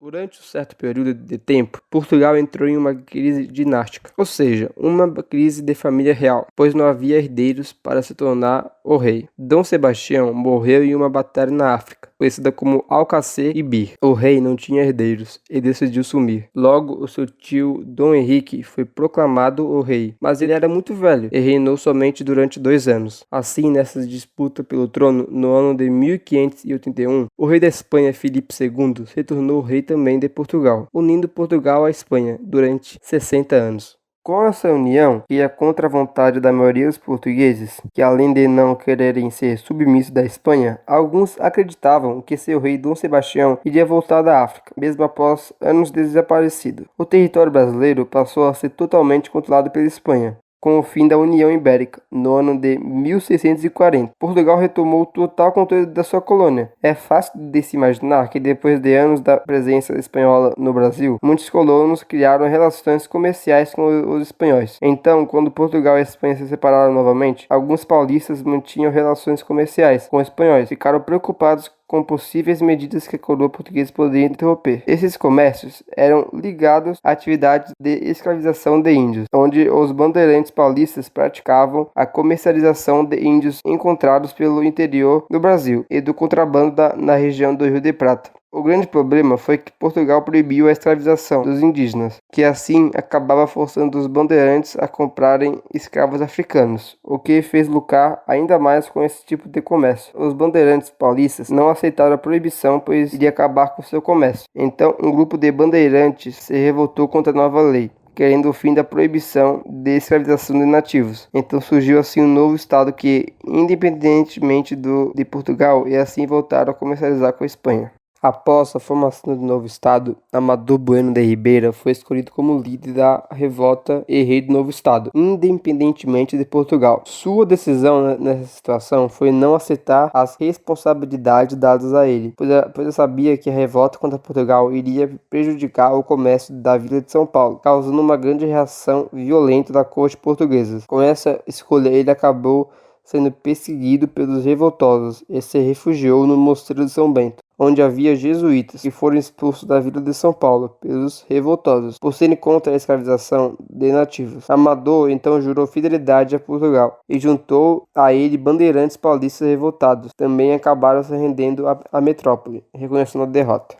Durante um certo período de tempo, Portugal entrou em uma crise dinástica, ou seja, uma crise de família real, pois não havia herdeiros para se tornar o rei. Dom Sebastião morreu em uma batalha na África, conhecida como Alcácer Ibir. O rei não tinha herdeiros e decidiu sumir. Logo, o seu tio Dom Henrique foi proclamado o rei, mas ele era muito velho e reinou somente durante 2 anos. Assim, nessa disputa pelo trono, no ano de 1581, o rei da Espanha, Filipe II, se tornou rei também de Portugal, unindo Portugal à Espanha durante 60 anos. Com essa união, que ia contra a vontade da maioria dos portugueses, que além de não quererem ser submissos da Espanha, alguns acreditavam que seu rei Dom Sebastião iria voltar da África, mesmo após anos de desaparecido. O território brasileiro passou a ser totalmente controlado pela Espanha. Com o fim da União Ibérica, no ano de 1640, Portugal retomou o total controle da sua colônia. É fácil de se imaginar que depois de anos da presença espanhola no Brasil, muitos colonos criaram relações comerciais com os espanhóis. Então, quando Portugal e a Espanha se separaram novamente, alguns paulistas mantinham relações comerciais com os espanhóis, ficaram preocupados com possíveis medidas que a coroa portuguesa poderia interromper. Esses comércios eram ligados a atividades de escravização de índios, onde os bandeirantes paulistas praticavam a comercialização de índios encontrados pelo interior do Brasil e do contrabando na região do Rio de Prata. O grande problema foi que Portugal proibiu a escravização dos indígenas, que assim acabava forçando os bandeirantes a comprarem escravos africanos, o que fez lucrar ainda mais com esse tipo de comércio. Os bandeirantes paulistas não aceitaram a proibição, pois iria acabar com seu comércio. Então, um grupo de bandeirantes se revoltou contra a nova lei, querendo o fim da proibição de escravização de nativos. Então surgiu assim um novo estado que, independentemente de Portugal, e assim voltaram a comercializar com a Espanha. Após a formação do novo estado, Amador Bueno de Ribeira foi escolhido como líder da revolta e rei do novo estado, independentemente de Portugal. Sua decisão nessa situação foi não aceitar as responsabilidades dadas a ele, pois sabia que a revolta contra Portugal iria prejudicar o comércio da vila de São Paulo, causando uma grande reação violenta da corte portuguesa. Com essa escolha, ele acabou sendo perseguido pelos revoltosos e se refugiou no Mosteiro de São Bento, onde havia jesuítas que foram expulsos da vila de São Paulo pelos revoltosos por serem contra a escravização de nativos. Amador então jurou fidelidade a Portugal e juntou a ele bandeirantes paulistas revoltados. Também acabaram se rendendo à metrópole, reconhecendo a derrota.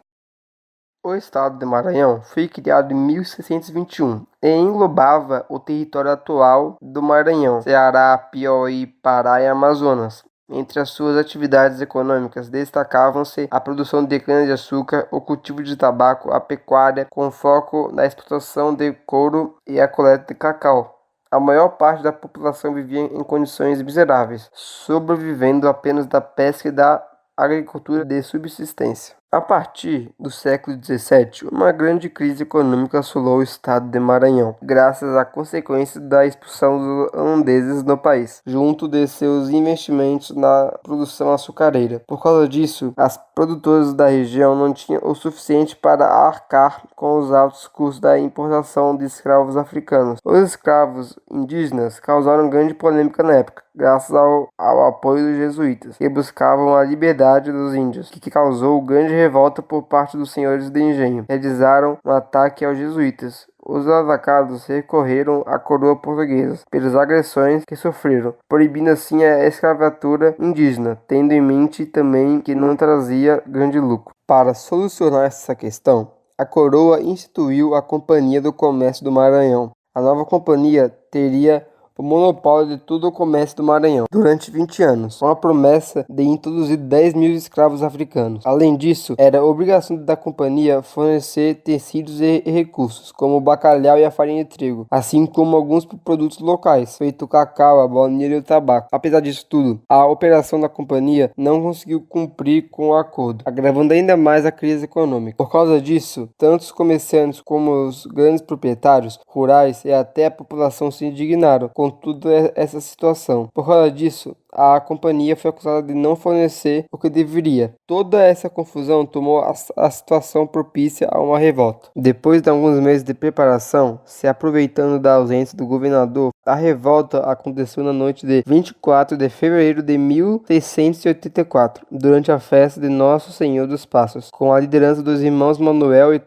O estado de Maranhão foi criado em 1621 e englobava o território atual do Maranhão, Ceará, Piauí, Pará e Amazonas. Entre as suas atividades econômicas destacavam-se a produção de cana-de-açúcar, o cultivo de tabaco, a pecuária, com foco na exportação de couro e a coleta de cacau. A maior parte da população vivia em condições miseráveis, sobrevivendo apenas da pesca e da agricultura de subsistência. A partir do século XVII, uma grande crise econômica assolou o estado de Maranhão, graças à consequência da expulsão dos holandeses no país, junto de seus investimentos na produção açucareira. Por causa disso, as produtoras da região não tinham o suficiente para arcar com os altos custos da importação de escravos africanos. Os escravos indígenas causaram grande polêmica na época, graças ao apoio dos jesuítas, que buscavam a liberdade dos índios, que causou grande revolta por parte dos senhores de engenho. Realizaram um ataque aos jesuítas. Os atacados recorreram à coroa portuguesa pelas agressões que sofreram, proibindo assim a escravatura indígena, tendo em mente também que não trazia grande lucro. Para solucionar essa questão, a coroa instituiu a Companhia do Comércio do Maranhão. A nova companhia teria o monopólio de todo o comércio do Maranhão durante 20 anos, com a promessa de introduzir 10 mil escravos africanos. Além disso, era obrigação da companhia fornecer tecidos e recursos, como o bacalhau e a farinha de trigo, assim como alguns produtos locais, feito o cacau, a baunilha e o tabaco. Apesar disso tudo, a operação da companhia não conseguiu cumprir com o acordo, agravando ainda mais a crise econômica. Por causa disso, tanto os comerciantes como os grandes proprietários rurais e até a população se indignaram com toda essa situação. Por causa disso, a companhia foi acusada de não fornecer o que deveria. Toda essa confusão tomou a situação propícia a uma revolta. Depois de alguns meses de preparação, se aproveitando da ausência do governador, a revolta aconteceu na noite de 24 de fevereiro de 1684, durante a festa de Nosso Senhor dos Passos, com a liderança dos irmãos Manuel e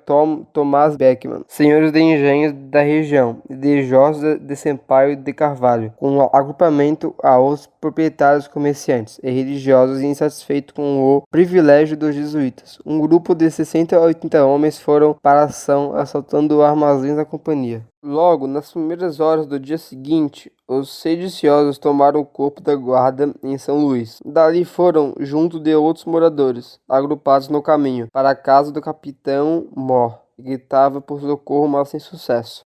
Tomás Beckman, senhores de engenhos da região, e de Jorge de Sampaio de Carvalho, com um agrupamento a outros proprietários, comerciantes e religiosos insatisfeitos com o privilégio dos jesuítas. Um grupo de 60 a 80 homens foram para a ação, assaltando armazéns da companhia. Logo, nas primeiras horas do dia seguinte, os sediciosos tomaram o corpo da guarda em São Luís. Dali foram, junto de outros moradores, agrupados no caminho, para a casa do capitão Mor, que gritava por socorro, mas sem sucesso.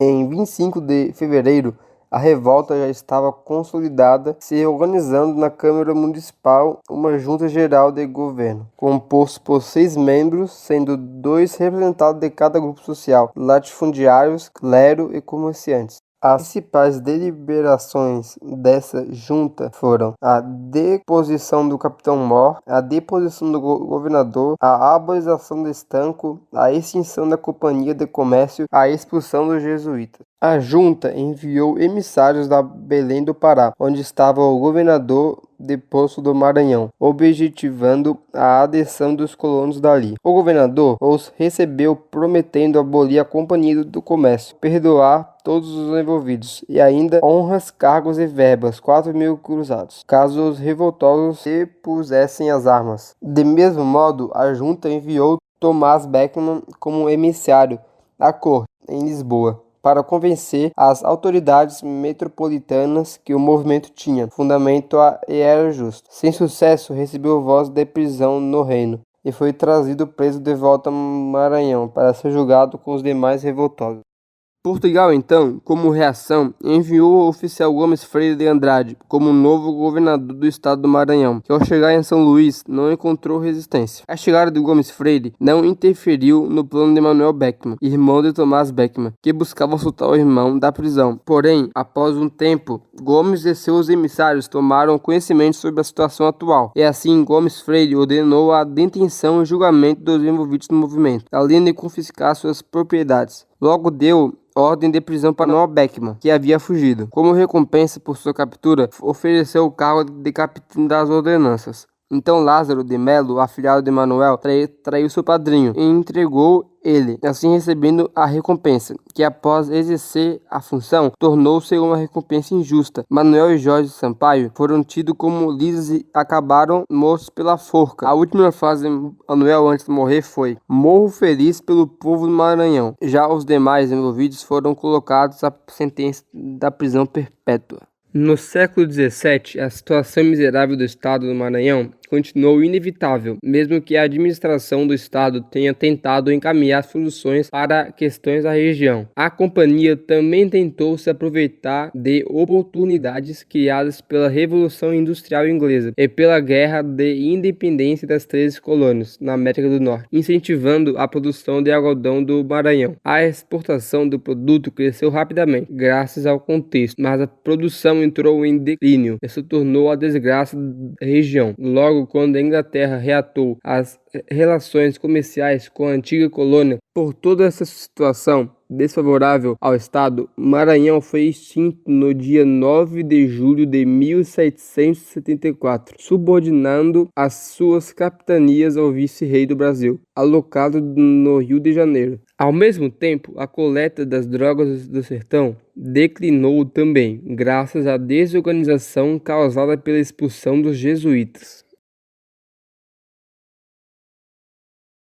Em 25 de fevereiro, a revolta já estava consolidada, se organizando na Câmara Municipal uma junta geral de governo, composto por 6 membros, sendo 2 representados de cada grupo social, latifundiários, clero e comerciantes. As principais deliberações dessa junta foram a deposição do capitão Mor, a deposição do governador, a abolição do estanco, a extinção da companhia de comércio, a expulsão dos jesuítas. A junta enviou emissários da Belém do Pará, onde estava o governador de Poço do Maranhão, objetivando a adesão dos colonos dali. O governador os recebeu, prometendo abolir a companhia do comércio, perdoar todos os envolvidos e ainda honras, cargos e verbas, 4.000 cruzados, caso os revoltosos se pusessem as armas. De mesmo modo, a junta enviou Tomás Beckman como emissário à corte, em Lisboa, para convencer as autoridades metropolitanas que o movimento tinha fundamento e era justo. Sem sucesso, recebeu voz de prisão no reino e foi trazido preso de volta ao Maranhão para ser julgado com os demais revoltosos. Portugal, então, como reação, enviou o oficial Gomes Freire de Andrade como novo governador do estado do Maranhão, que ao chegar em São Luís não encontrou resistência. A chegada de Gomes Freire não interferiu no plano de Manuel Beckman, irmão de Tomás Beckman, que buscava soltar o irmão da prisão. Porém, após um tempo, Gomes e seus emissários tomaram conhecimento sobre a situação atual, e assim Gomes Freire ordenou a detenção e julgamento dos envolvidos no movimento, além de confiscar suas propriedades. Logo deu ordem de prisão para Manuel Beckman, que havia fugido. Como recompensa por sua captura, ofereceu o cargo de capitão das ordenanças. Então Lázaro de Melo, afilhado de Manuel, traiu seu padrinho e entregou ele, assim recebendo a recompensa, que após exercer a função, tornou-se uma recompensa injusta. Manuel e Jorge Sampaio foram tidos como líderes e acabaram mortos pela forca. A última frase de Manuel antes de morrer foi: "Morro feliz pelo povo do Maranhão". Já os demais envolvidos foram colocados à sentença da prisão perpétua. No século XVII, a situação miserável do estado do Maranhão continuou inevitável, mesmo que a administração do estado tenha tentado encaminhar soluções para questões da região. A companhia também tentou se aproveitar de oportunidades criadas pela Revolução Industrial Inglesa e pela Guerra de Independência das 13 colônias na América do Norte, incentivando a produção de algodão do Maranhão. A exportação do produto cresceu rapidamente, graças ao contexto, mas a produção entrou em declínio e se tornou a desgraça da região. Logo, quando a Inglaterra reatou as relações comerciais com a antiga colônia, por toda essa situação desfavorável ao estado, Maranhão foi extinto no dia 9 de julho de 1774, subordinando as suas capitanias ao vice-rei do Brasil, alocado no Rio de Janeiro. Ao mesmo tempo, a coleta das drogas do sertão declinou também, graças à desorganização causada pela expulsão dos jesuítas.